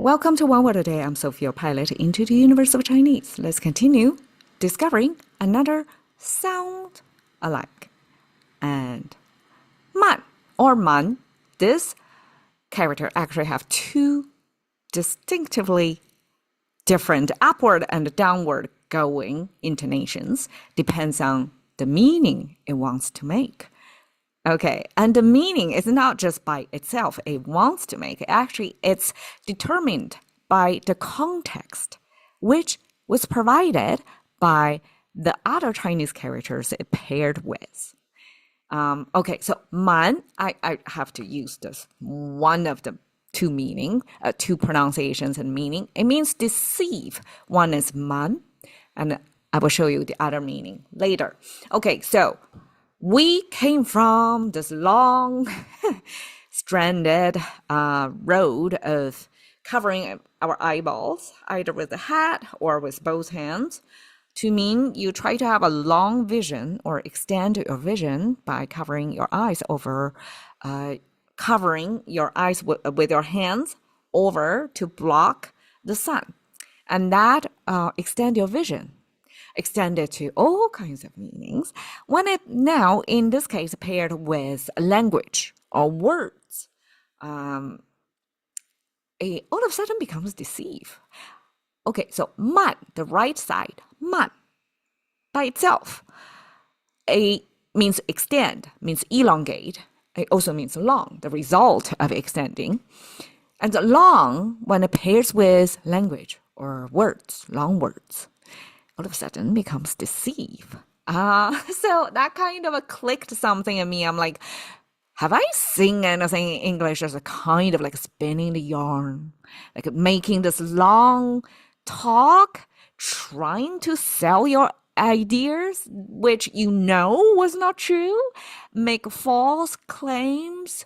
Welcome to One Word a Day. I'm Sophie, your pilot into the universe of Chinese. Let's continue discovering another sound alike. And man or man, this character actually have two distinctively different upward and downward going intonations. Depends on the meaning it wants to make. Okay, and the meaning is not just by itself it wants to make. Actually, it's determined by the context, which was provided by the other Chinese characters it paired with. Okay, so man, I have to use this one of the two meaning, two pronunciations and meaning. It means deceive. One is man, and I will show you the other meaning later. Okay, so we came from this long, stranded road of covering our eyeballs, either with a hat or with both hands, to mean you try to have a long vision or extend your vision by covering your eyes over, covering your eyes with your hands over to block the sun. And that extend your vision. Extended to all kinds of meanings, when it now, in this case, paired with language or words, it all of a sudden becomes deceive. Okay, so man, the right side, man, by itself, it means extend, means elongate. It also means long, the result of extending. And long, when it pairs with language or words, long words, all of a sudden becomes deceive. So that kind of clicked something in me. I'm like, have I seen anything in English as a kind of like spinning the yarn, like making this long talk, trying to sell your ideas, which you know was not true, make false claims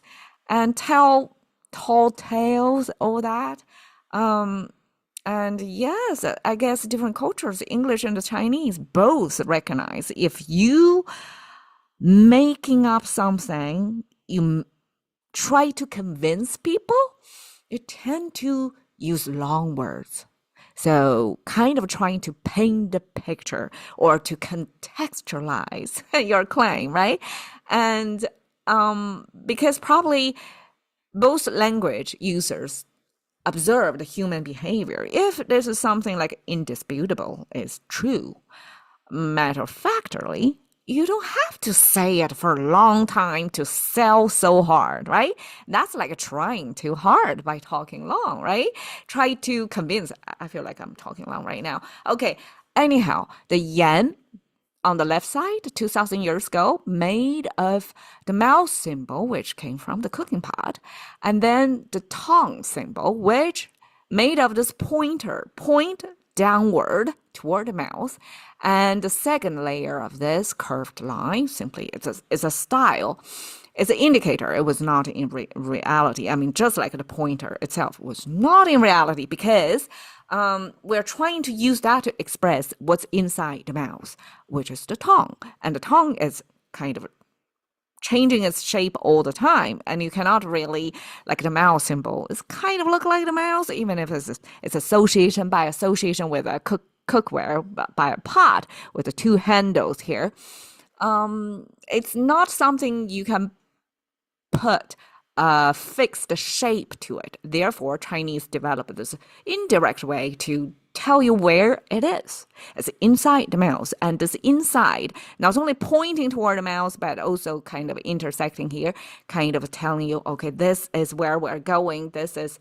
and tell tall tales, all that. And yes, I guess different cultures, English and the Chinese, both recognize if you making up something, you try to convince people, you tend to use long words. So kind of trying to paint the picture or to contextualize your claim, right? And because probably both language users observe the human behavior. If this is something like indisputable, is true, matter of factly, you don't have to say it for a long time to sell so hard, right? That's like trying too hard by talking long, right? Try to convince. I feel like I'm talking long right now. Okay, anyhow, the yen on the left side, 2,000 years ago, made of the mouse symbol, which came from the cooking pot, and then the tongue symbol, which made of this pointer, point downward toward the mouth, and the second layer of this curved line, simply it's a style. It's an indicator. It was not in reality. I mean, just like the pointer itself was not in reality because we're trying to use that to express what's inside the mouth, which is the tongue. And the tongue is kind of changing its shape all the time. And you cannot really, like the mouse symbol, it's kind of look like the mouse, even if it's association by association with a cookware, by a pot with the two handles here. It's not something you can put fixed shape to it. Therefore, Chinese developed this indirect way to tell you where it is. It's inside the mouth, and this inside not only pointing toward the mouth, but also kind of intersecting here, kind of telling you, okay, this is where we're going. This is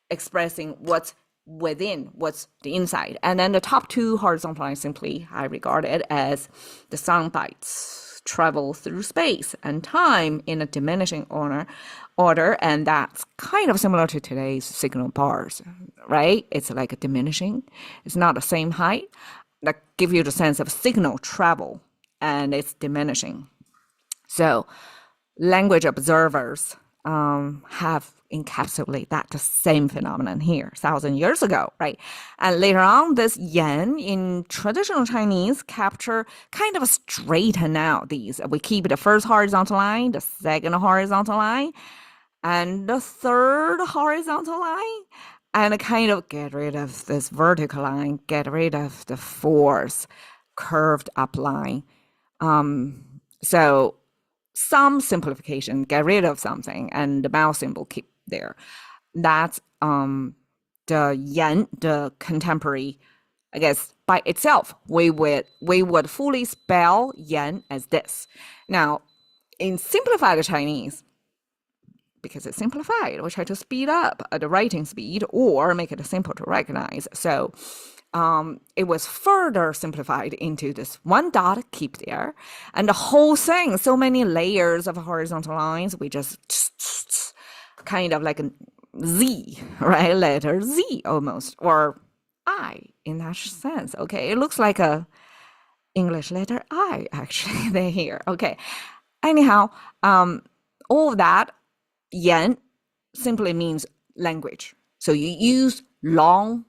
expressing what's within, what's the inside. And then the top two horizontal lines, simply I regard it as the sound bites travel through space and time in a diminishing order, and that's kind of similar to today's signal bars, right? It's like a diminishing. It's not the same height. That give you the sense of signal travel, and it's diminishing. So language observers have encapsulated that the same phenomenon here 1,000 years ago, right? And later on, this yen in traditional Chinese capture kind of straighten out these. We keep the first horizontal line, the second horizontal line, and the third horizontal line. and kind of get rid of this vertical line, get rid of the force curved up line. So some simplification, get rid of something, and the mouse symbol keep there. That's the yan, the contemporary. I guess by itself, we would fully spell yan as this. Now, in simplified Chinese, because it's simplified, we try to speed up the writing speed or make it simple to recognize. So it was further simplified into this one dot, keep there, and the whole thing, so many layers of horizontal lines, we just kind of like a Z, right? Letter Z almost, or I in that sense. Okay, it looks like a English letter I actually there here. Okay, anyhow, all of that yan simply means language. So you use long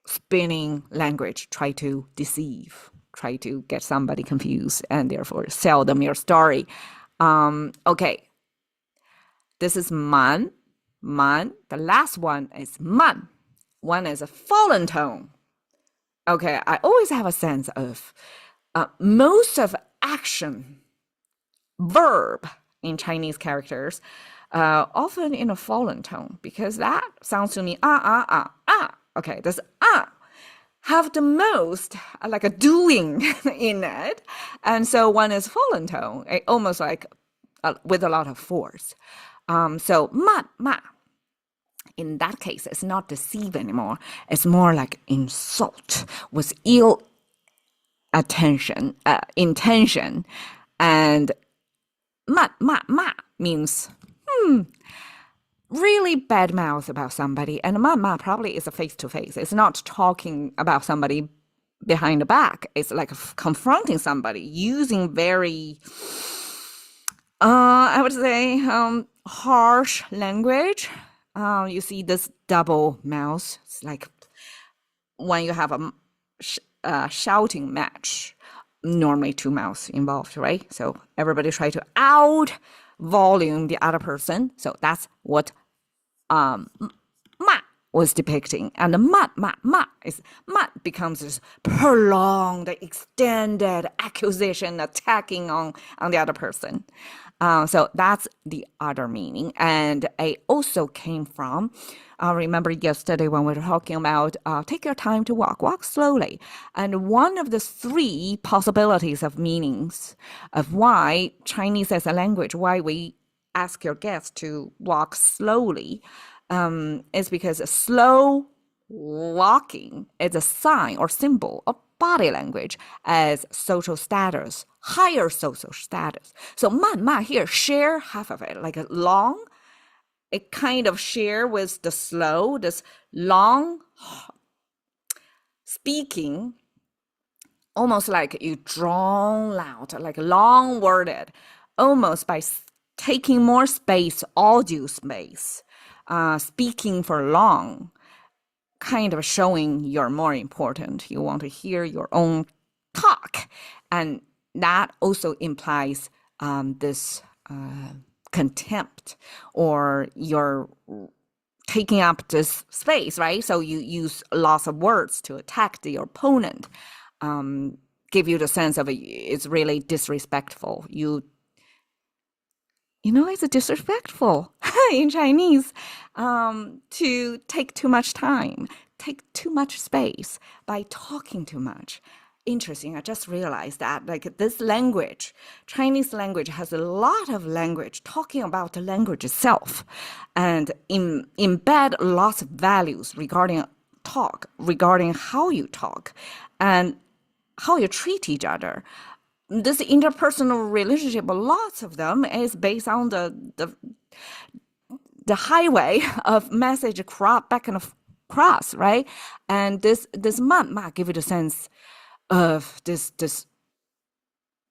spinning language, try to deceive, try to get somebody confused, and therefore sell them your story. Okay, this is man. The last one is man. One is a fallen tone. Okay, I always have a sense of most of action, verb in Chinese characters, often in a fallen tone, because that sounds to me, Okay, does have the most like a doing in it. And so one is fallen tone, almost like with a lot of force. So ma. In that case, it's not deceive anymore. It's more like insult with ill intention. And ma means really bad mouth about somebody. And ma probably is a face-to-face. It's not talking about somebody behind the back. It's like confronting somebody using very, I would say, harsh language. You see this double mouth. It's like when you have a shouting match, normally two mouths involved, right? So everybody try to out volume the other person. So that's what ma was depicting. And the ma becomes this prolonged, extended accusation attacking on the other person. So that's the other meaning. And it also came from, remember yesterday when we were talking about take your time to walk slowly. And one of the three possibilities of meanings of why Chinese as a language, why we ask your guests to walk slowly, is because slow walking is a sign or symbol of body language as social status, higher social status. So ma here, share half of it, like a long, it kind of share with the slow, this long speaking, almost like you drawn out, like long worded, almost by taking more space, audio space, speaking for long, kind of showing you're more important. You want to hear your own talk. And that also implies this contempt, or you're taking up this space, right? So you use lots of words to attack your opponent, give you the sense of it's really disrespectful. It's disrespectful in Chinese to take too much time, take too much space by talking too much. Interesting. I just realized that like this language, Chinese language, has a lot of language talking about the language itself, and embed lots of values regarding talk, regarding how you talk and how you treat each other. This interpersonal relationship, lots of them is based on the highway of message back and across, right? And this ma give you the sense of this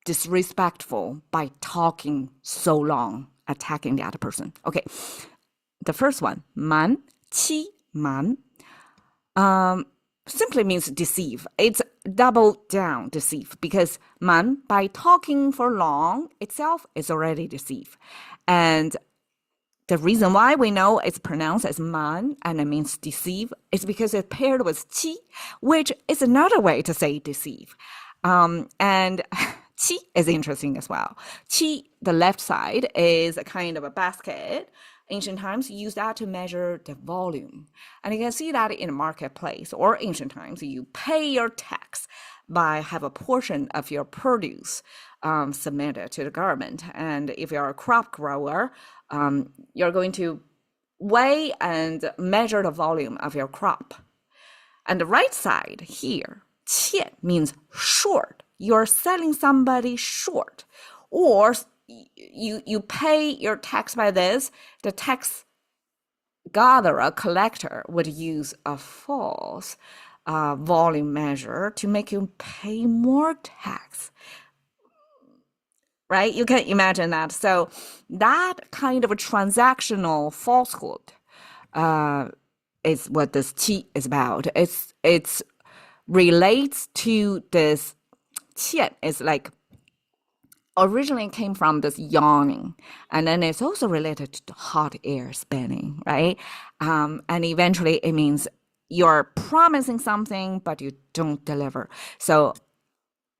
disrespectful by talking so long, attacking the other person. Okay, the first one, man, qi man, simply means deceive. It's double down deceive, because man, by talking for long itself, is already deceive. And The reason why we know it's pronounced as man and it means deceive is because it's paired with qi, which is another way to say deceive. And qi is interesting as well. Qi, the left side, is a kind of a basket. Ancient times used that to measure the volume. And you can see that in a marketplace, or ancient times, you pay your tax by have a portion of your produce submitted to the government. And if you're a crop grower, you're going to weigh and measure the volume of your crop. And the right side here, 切 means short. You're selling somebody short. Or you pay your tax by this. The tax gatherer, collector, would use a false volume measure to make you pay more tax. Right? You can imagine that. So that kind of a transactional falsehood is what this qi is about. It's relates to this 切 is like originally came from this yawning, and then it's also related to hot air spinning, right? And eventually it means you're promising something, but you don't deliver. So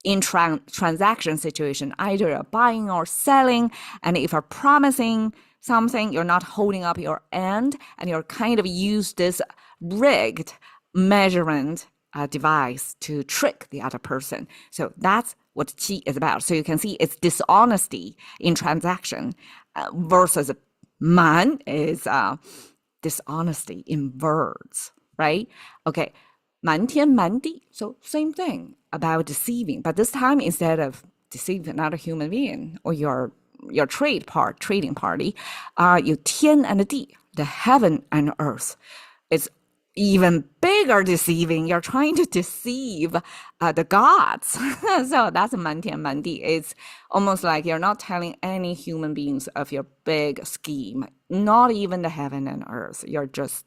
in transaction situation, either you're buying or selling, and if you're promising something, you're not holding up your end, and you're kind of use this rigged measurement device to trick the other person. So that's what qi is about. So you can see it's dishonesty in transaction versus man is dishonesty in words, right? Okay, 瞒天瞒地. So same thing about deceiving, but this time instead of deceiving another human being or your trading party, you 天 and 地, the heaven and earth. It's even bigger deceiving. You're trying to deceive the gods. So that's 瞒天瞒地. It's almost like you're not telling any human beings of your big scheme, not even the heaven and earth. You're just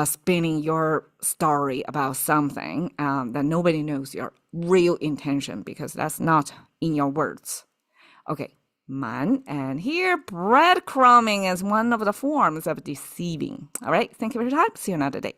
spinning your story about something that nobody knows your real intention, because that's not in your words. Okay, 瞒, and here breadcrumbing is one of the forms of deceiving. All right, thank you for your time. See you another day.